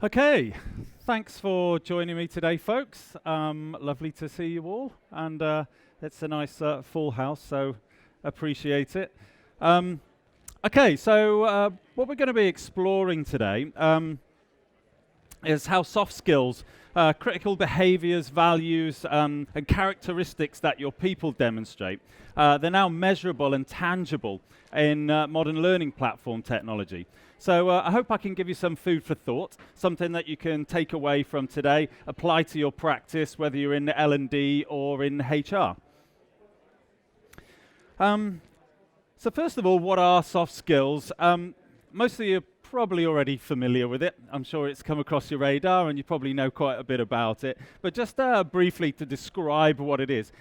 Okay, thanks for joining me today, folks. Lovely to see you all, and it's a nice full house, so appreciate it. Okay, so what we're going to be exploring today is how soft skills, critical behaviours, values, and characteristics that your people demonstrate, they're now measurable and tangible in modern learning platform technology. So I hope I can give you some food for thought, something that you can take away from today, apply to your practice, whether you're in L&D or in HR. So first of all, what are soft skills? Most of you are probably already familiar with it. I'm sure it's come across your radar and you probably know quite a bit about it. But just briefly to describe what it is.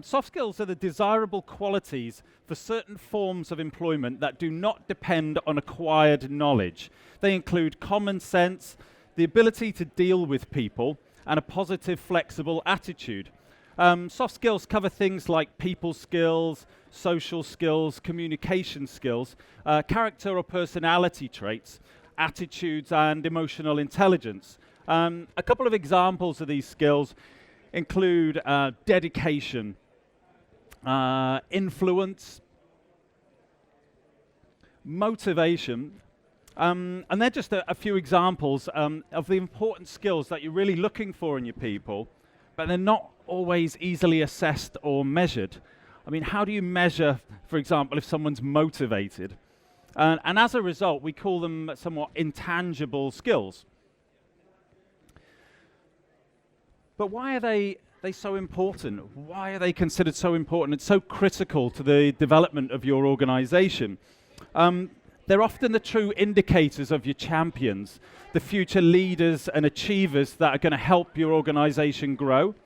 Soft skills are the desirable qualities for certain forms of employment that do not depend on acquired knowledge. They include common sense, the ability to deal with people, and a positive, flexible attitude. Soft skills cover things like people skills, social skills, communication skills, character or personality traits, attitudes, and emotional intelligence. A couple of examples of these skills include dedication, influence, motivation, and they're just a few examples of the important skills that you're really looking for in your people, but they're not always easily assessed or measured. I mean, how do you measure, for example, if someone's motivated? And as a result, we call them somewhat intangible skills. But why are they so important? Why are they considered so important and so critical to the development of your organization? They're often the true indicators of your champions, the future leaders and achievers that are going to help your organization grow.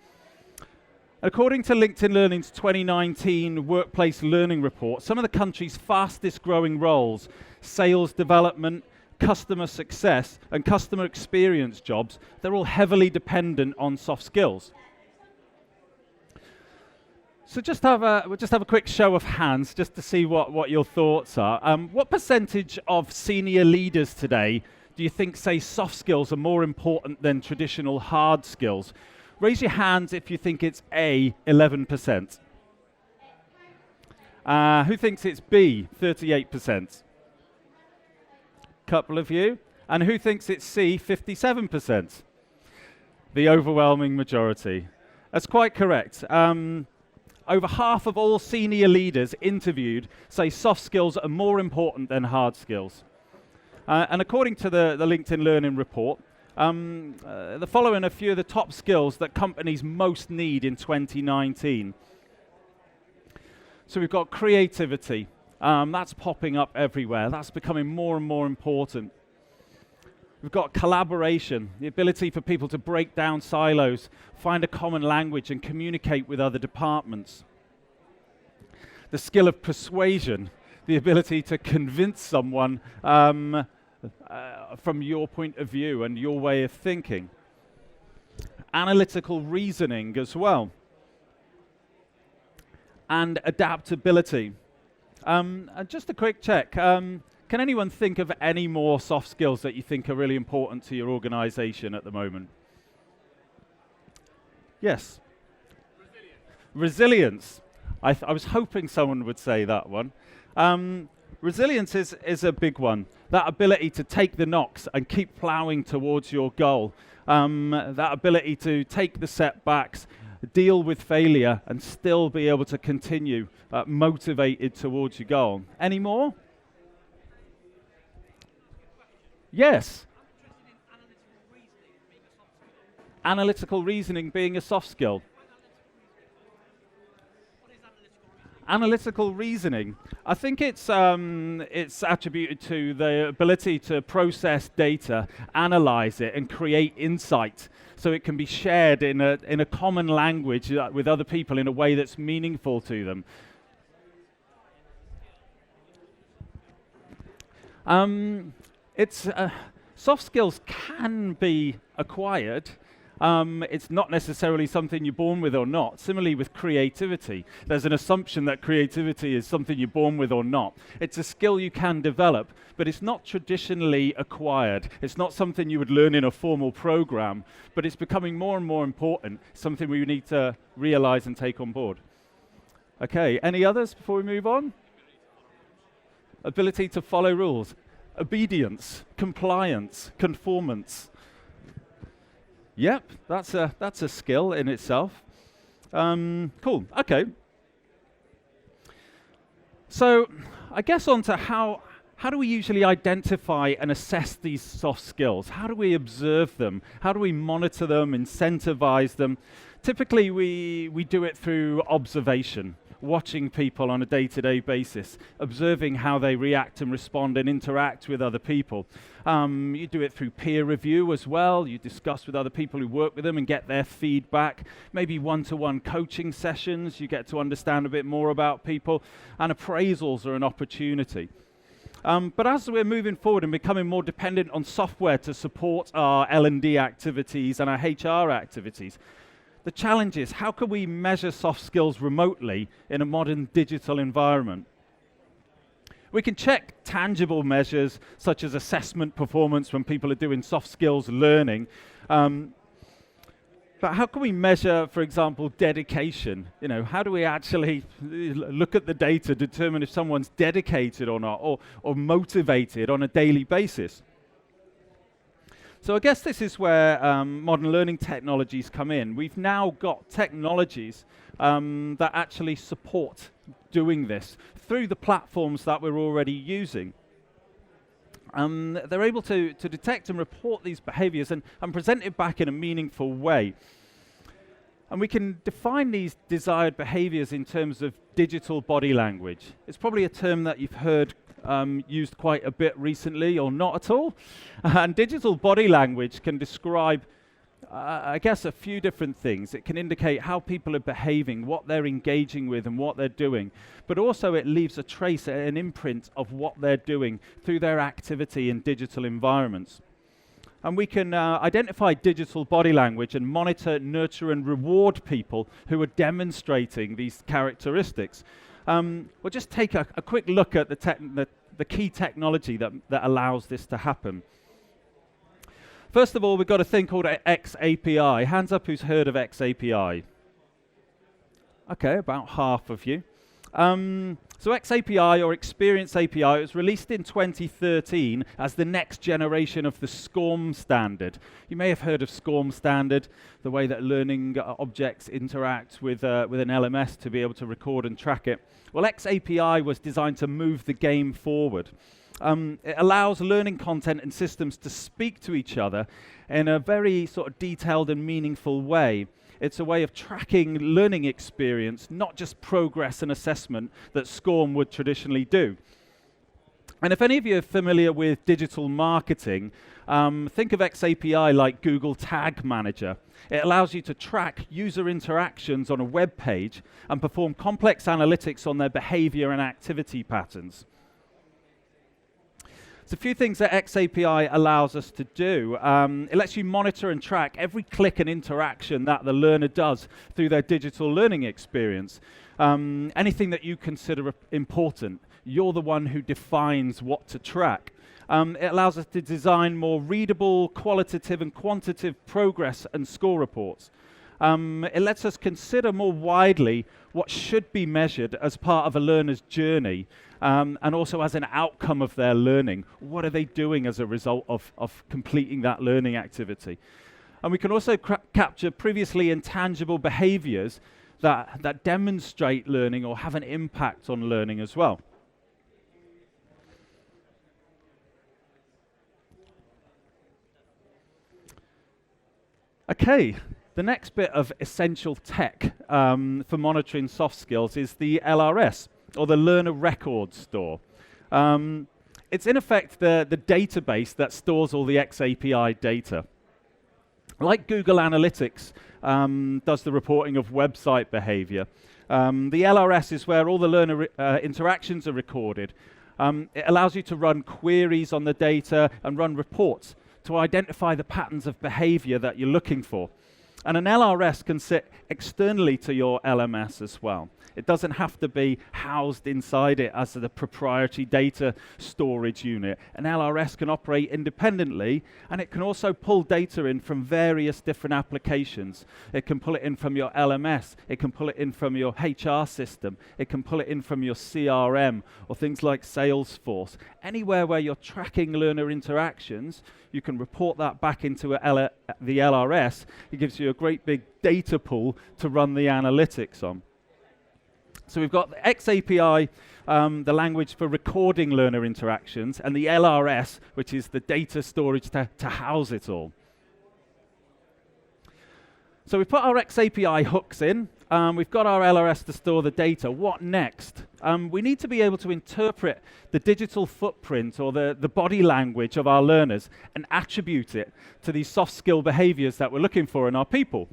According to LinkedIn Learning's 2019 Workplace Learning Report, some of the country's fastest growing roles, sales development, customer success, and customer experience jobs, they're all heavily dependent on soft skills. So we'll just have a quick show of hands just to see what your thoughts are. What percentage of senior leaders today do you think say soft skills are more important than traditional hard skills? Raise your hands if you think it's A, 11%. Who thinks it's B, 38%? Couple of you. And who thinks it's C, 57%? The overwhelming majority. That's quite correct. Over half of all senior leaders interviewed say soft skills are more important than hard skills. And according to the LinkedIn Learning Report, the following are a few of the top skills that companies most need in 2019. So we've got creativity. That's popping up everywhere. That's becoming more and more important. We've got collaboration, the ability for people to break down silos, find a common language, and communicate with other departments. The skill of persuasion, the ability to convince someone from your point of view and your way of thinking. Analytical reasoning as well. And adaptability. And just a quick check. Can anyone think of any more soft skills that you think are really important to your organization at the moment? Yes? Resilience. I was hoping someone would say that one. Resilience is a big one. That ability to take the knocks and keep plowing towards your goal. That ability to take the setbacks, deal with failure, and still be able to continue motivated towards your goal. Any more? Yes. Analytical reasoning being a soft skill. Analytical reasoning. I think it's attributed to the ability to process data, analyze it, and create insight, so it can be shared in a common language with other people in a way that's meaningful to them. Soft skills can be acquired. It's not necessarily something you're born with or not. Similarly with creativity, there's an assumption that creativity is something you're born with or not. It's a skill you can develop, but it's not traditionally acquired. It's not something you would learn in a formal program, but it's becoming more and more important, something we need to realize and take on board. Okay, any others before we move on? Ability to follow rules, obedience, compliance, conformance. Yep, that's a skill in itself. Cool, okay. So I guess on to how do we usually identify and assess these soft skills? How do we observe them? How do we monitor them, incentivize them? Typically we do it through observation, watching people on a day-to-day basis, observing how they react and respond and interact with other people. You do it through peer review as well. You discuss with other people who work with them and get their feedback. Maybe one-to-one coaching sessions. You get to understand a bit more about people. And appraisals are an opportunity. But as we're moving forward and becoming more dependent on software to support our L&D activities and our HR activities, the challenge is, how can we measure soft skills remotely in a modern digital environment? We can check tangible measures such as assessment performance when people are doing soft skills learning. But how can we measure, for example, dedication? You know, how do we actually look at the data, determine if someone's dedicated or not, or motivated on a daily basis? So I guess this is where modern learning technologies come in. We've now got technologies that actually support doing this through the platforms that we're already using. They're able to detect and report these behaviors and present it back in a meaningful way. And we can define these desired behaviors in terms of digital body language. It's probably a term that you've heard used quite a bit recently, or not at all. And digital body language can describe, I guess, a few different things. It can indicate how people are behaving, what they're engaging with, and what they're doing. But also it leaves a trace, an imprint of what they're doing through their activity in digital environments. And we can identify digital body language and monitor, nurture, and reward people who are demonstrating these characteristics. We'll just take a quick look at the key technology that allows this to happen. First of all, we've got a thing called XAPI. Hands up who's heard of XAPI. Okay, about half of you. So XAPI, or Experience API, was released in 2013 as the next generation of the SCORM standard. You may have heard of SCORM standard, the way that learning objects interact with an LMS to be able to record and track it. Well, XAPI was designed to move the game forward. It allows learning content and systems to speak to each other in a very sort of detailed and meaningful way. It's a way of tracking learning experience, not just progress and assessment that SCORM would traditionally do. And if any of you are familiar with digital marketing, think of XAPI like Google Tag Manager. It allows you to track user interactions on a web page and perform complex analytics on their behavior and activity patterns. So a few things that XAPI allows us to do. It lets you monitor and track every click and interaction that the learner does through their digital learning experience. Anything that you consider important, you're the one who defines what to track. It allows us to design more readable, qualitative and quantitative progress and score reports. It lets us consider more widely what should be measured as part of a learner's journey, and also as an outcome of their learning. What are they doing as a result of completing that learning activity? And we can also capture previously intangible behaviors that demonstrate learning or have an impact on learning as well. Okay. The next bit of essential tech for monitoring soft skills is the LRS, or the Learner Record Store. It's in effect the database that stores all the XAPI data. Like Google Analytics does the reporting of website behavior, the LRS is where all the learner interactions are recorded. It allows you to run queries on the data and run reports to identify the patterns of behavior that you're looking for. And an LRS can sit externally to your LMS as well. It doesn't have to be housed inside it as the proprietary data storage unit. An LRS can operate independently, and it can also pull data in from various different applications. It can pull it in from your LMS, it can pull it in from your HR system, it can pull it in from your CRM, or things like Salesforce. Anywhere where you're tracking learner interactions, you can report that back into the LRS. It gives you a great big data pool to run the analytics on. So we've got the XAPI, the language for recording learner interactions, and the LRS, which is the data storage to house it all. So we put our XAPI hooks in. We've got our LRS to store the data. What next? We need to be able to interpret the digital footprint or the body language of our learners and attribute it to these soft skill behaviors that we're looking for in our people.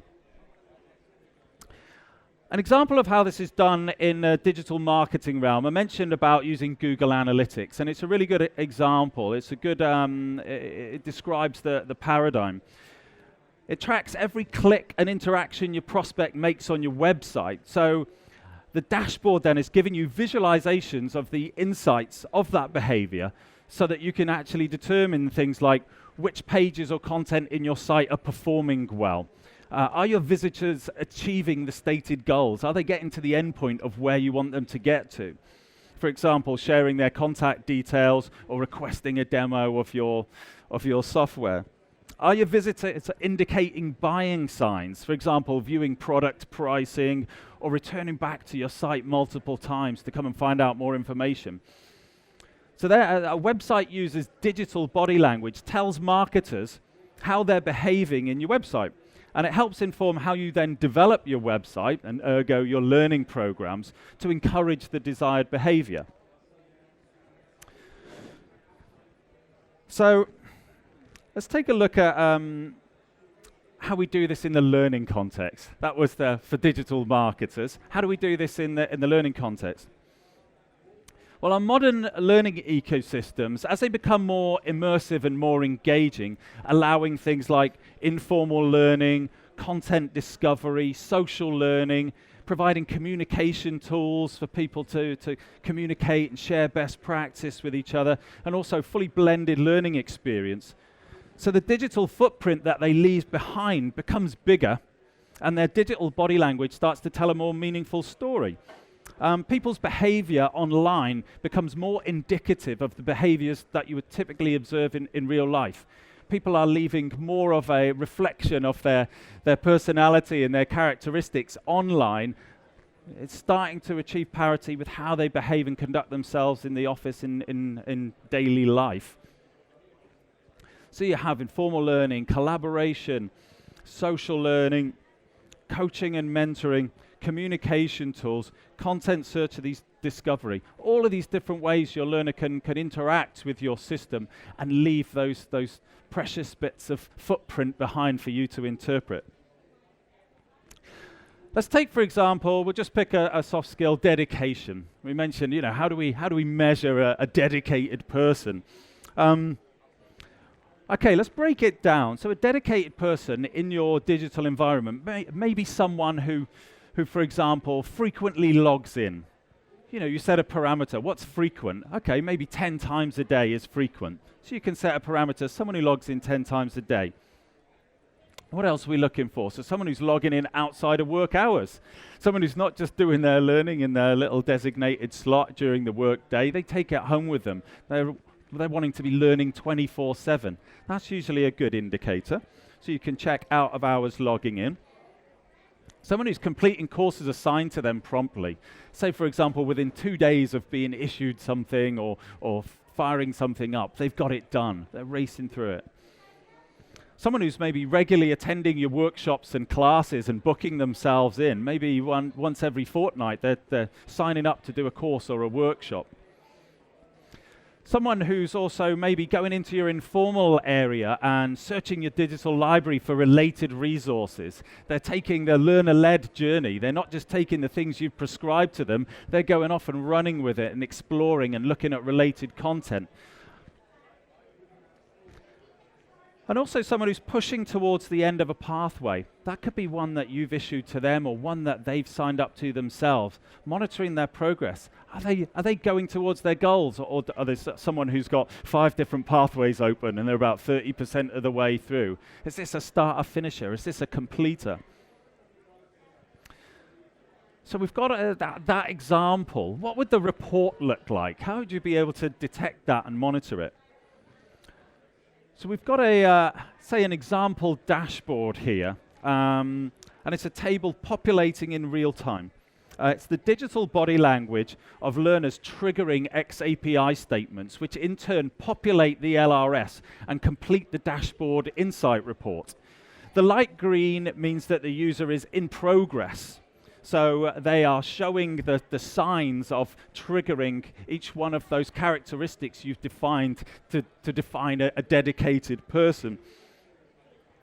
An example of how this is done in the digital marketing realm, I mentioned about using Google Analytics, and it's a really good example. It's a good, it describes the paradigm. It tracks every click and interaction your prospect makes on your website. So the dashboard then is giving you visualizations of the insights of that behavior so that you can actually determine things like which pages or content in your site are performing well. Are your visitors achieving the stated goals? Are they getting to the end point of where you want them to get to? For example, sharing their contact details or requesting a demo of your software. Are your visitors indicating buying signs? For example, viewing product pricing or returning back to your site multiple times to come and find out more information. So there, a website uses digital body language, tells marketers how they're behaving in your website. And it helps inform how you then develop your website, and ergo your learning programs, to encourage the desired behavior. So let's take a look at how we do this in the learning context. That was for digital marketers. How do we do this in the learning context? Well, our modern learning ecosystems, as they become more immersive and more engaging, allowing things like informal learning, content discovery, social learning, providing communication tools for people to communicate and share best practice with each other, and also fully blended learning experience. So the digital footprint that they leave behind becomes bigger, and their digital body language starts to tell a more meaningful story. People's behavior online becomes more indicative of the behaviors that you would typically observe in real life. People are leaving more of a reflection of their personality and their characteristics online. It's starting to achieve parity with how they behave and conduct themselves in the office in daily life. So you have informal learning, collaboration, social learning, coaching and mentoring, communication tools, content search of these discovery. All of these different ways your learner can interact with your system and leave those precious bits of footprint behind for you to interpret. Let's take, for example, we'll just pick a soft skill, dedication. We mentioned, how do we measure a dedicated person? Okay, let's break it down. So a dedicated person in your digital environment may be someone who, for example, frequently logs in. You set a parameter. What's frequent? Okay, maybe 10 times a day is frequent. So you can set a parameter, someone who logs in 10 times a day. What else are we looking for? So someone who's logging in outside of work hours. Someone who's not just doing their learning in their little designated slot during the work day. They take it home with them. They're wanting to be learning 24/7. That's usually a good indicator. So you can check out of hours logging in. Someone who's completing courses assigned to them promptly. Say, for example, within 2 days of being issued something or firing something up, they've got it done. They're racing through it. Someone who's maybe regularly attending your workshops and classes and booking themselves in. Maybe once every fortnight, they're signing up to do a course or a workshop. Someone who's also maybe going into your informal area and searching your digital library for related resources. They're taking the learner-led journey. They're not just taking the things you've prescribed to them. They're going off and running with it and exploring and looking at related content. And also someone who's pushing towards the end of a pathway. That could be one that you've issued to them or one that they've signed up to themselves. Monitoring their progress. Are they going towards their goals, or are they someone who's got 5 different pathways open and they're about 30% of the way through? Is this a starter finisher? Is this a completer? So we've got that example. What would the report look like? How would you be able to detect that and monitor it? So we've got say an example dashboard here, and it's a table populating in real time. It's the digital body language of learners triggering XAPI statements, which in turn populate the LRS and complete the dashboard insight report. The light green means that the user is in progress. So they are showing the signs of triggering each one of those characteristics you've defined to define a dedicated person.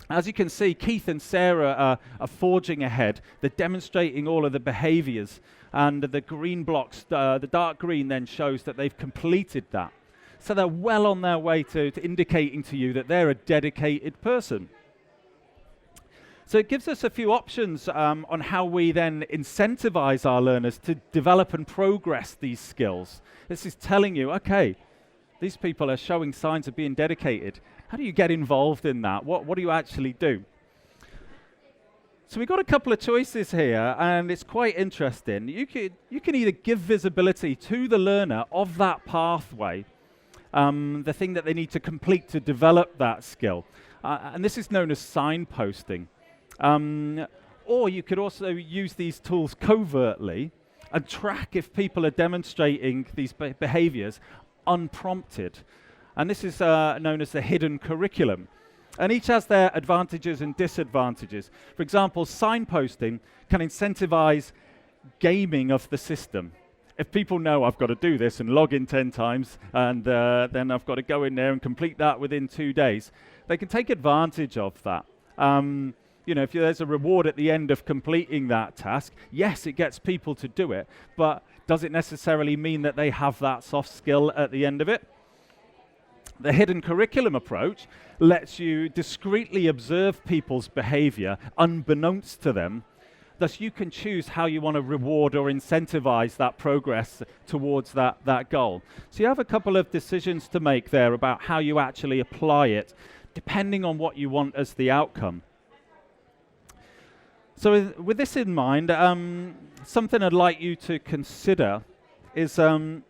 As you can see, Keith and Sarah are forging ahead. They're demonstrating all of the behaviours, and the green blocks, the dark green then shows that they've completed that. So they're well on their way to indicating to you that they're a dedicated person. So it gives us a few options on how we then incentivize our learners to develop and progress these skills. This is telling you, okay, these people are showing signs of being dedicated. How do you get involved in that? What do you actually do? So we've got a couple of choices here, and it's quite interesting. You can either give visibility to the learner of that pathway, the thing that they need to complete to develop that skill. And this is known as signposting. Or you could also use these tools covertly and track if people are demonstrating these behaviours unprompted. And this is known as the hidden curriculum. And each has their advantages and disadvantages. For example, signposting can incentivize gaming of the system. If people know I've got to do this and log in 10 times, and then I've got to go in there and complete that within 2 days, they can take advantage of that. You know, if there's a reward at the end of completing that task, yes, it gets people to do it, but does it necessarily mean that they have that soft skill at the end of it? The hidden curriculum approach lets you discreetly observe people's behavior unbeknownst to them. Thus, you can choose how you want to reward or incentivize that progress towards that goal. So you have a couple of decisions to make there about how you actually apply it, depending on what you want as the outcome. So with this in mind, something I'd like you to consider is how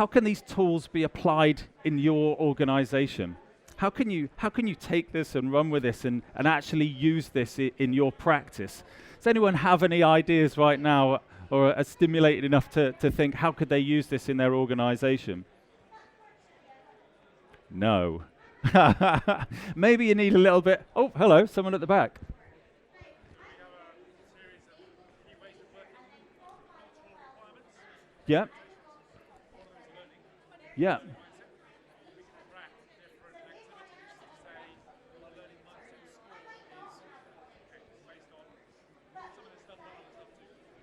can these tools be applied in your organization? How can you take this and run with this and actually use this in your practice? Does anyone have any ideas right now or are stimulated enough to think how could they use this in their organization? No. Maybe you need a little bit. Oh, hello, someone at the back. Yeah. Yeah.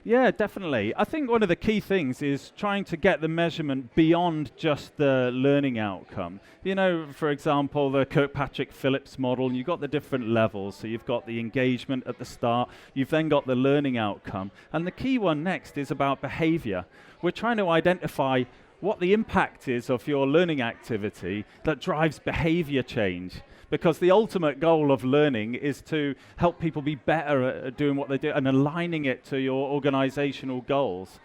Yeah, definitely. I think one of the key things is trying to get the measurement beyond just the learning outcome. You know, for example, the Kirkpatrick Phillips model, and you've got the different levels. So you've got the engagement at the start, you've then got the learning outcome. And the key one next is about behavior. We're trying to identify what the impact is of your learning activity that drives behavior change. Because the ultimate goal of learning is to help people be better at doing what they do and aligning it to your organizational goals.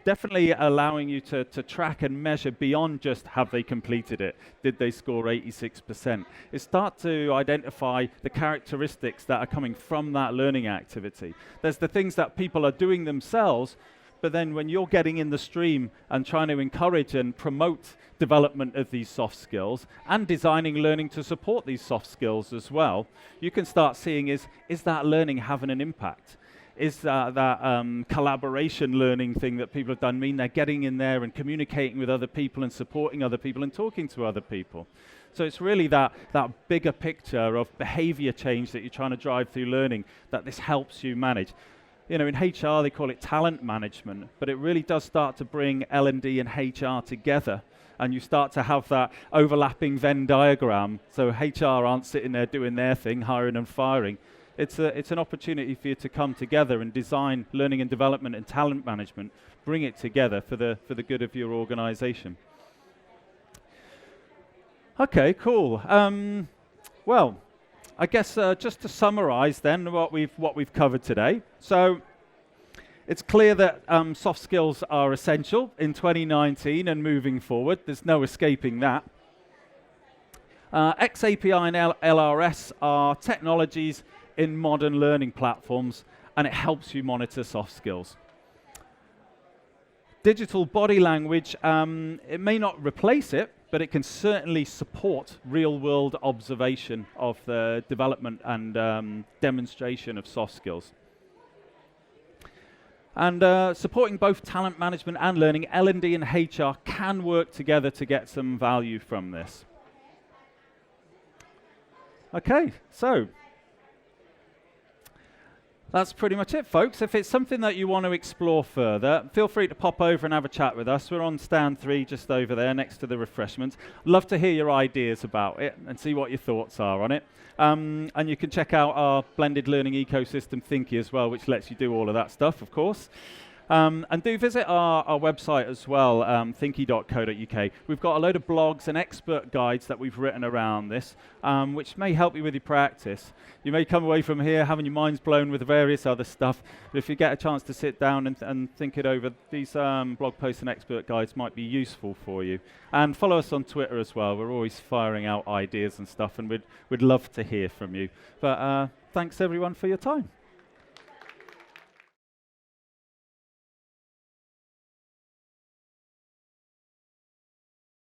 Definitely allowing you to track and measure beyond just have they completed it, did they score 86%. Is start to identify the characteristics that are coming from that learning activity. There's the things that people are doing themselves, but then when you're getting in the stream and trying to encourage and promote development of these soft skills and designing learning to support these soft skills as well, you can start seeing is that learning having an impact? Is that collaboration learning thing that people have done mean they're getting in there and communicating with other people and supporting other people and talking to other people? So it's really that bigger picture of behavior change that you're trying to drive through learning that this helps you manage. you know, in HR they call it talent management, but it really does start to bring L&D and HR together, and you start to have that overlapping Venn diagram. So HR aren't sitting there doing their thing, hiring and firing. It's an opportunity for you to come together and design learning and development and talent management, bring it together for the good of your organization. Okay, cool. Well, I guess just to summarize then what we've covered today. So it's clear that soft skills are essential in 2019 and moving forward. There's no escaping that. XAPI and LRS are technologies in modern learning platforms, and it helps you monitor soft skills. Digital body language, it may not replace it, but it can certainly support real-world observation of the development and demonstration of soft skills. And supporting both talent management and learning, L&D and HR can work together to get some value from this. Okay, so that's pretty much it, folks. If it's something that you want to explore further, feel free to pop over and have a chat with us. We're on stand 3 just over there next to the refreshments. Love to hear your ideas about it and see what your thoughts are on it. And you can check out our blended learning ecosystem, Thinqi, as well, which lets you do all of that stuff, of course. And do visit our website as well, thinqi.co.uk. We've got a load of blogs and expert guides that we've written around this, which may help you with your practice. You may come away from here having your minds blown with various other stuff, but if you get a chance to sit down and think it over, these blog posts and expert guides might be useful for you. And follow us on Twitter as well. We're always firing out ideas and stuff, and we'd love to hear from you. But thanks everyone for your time.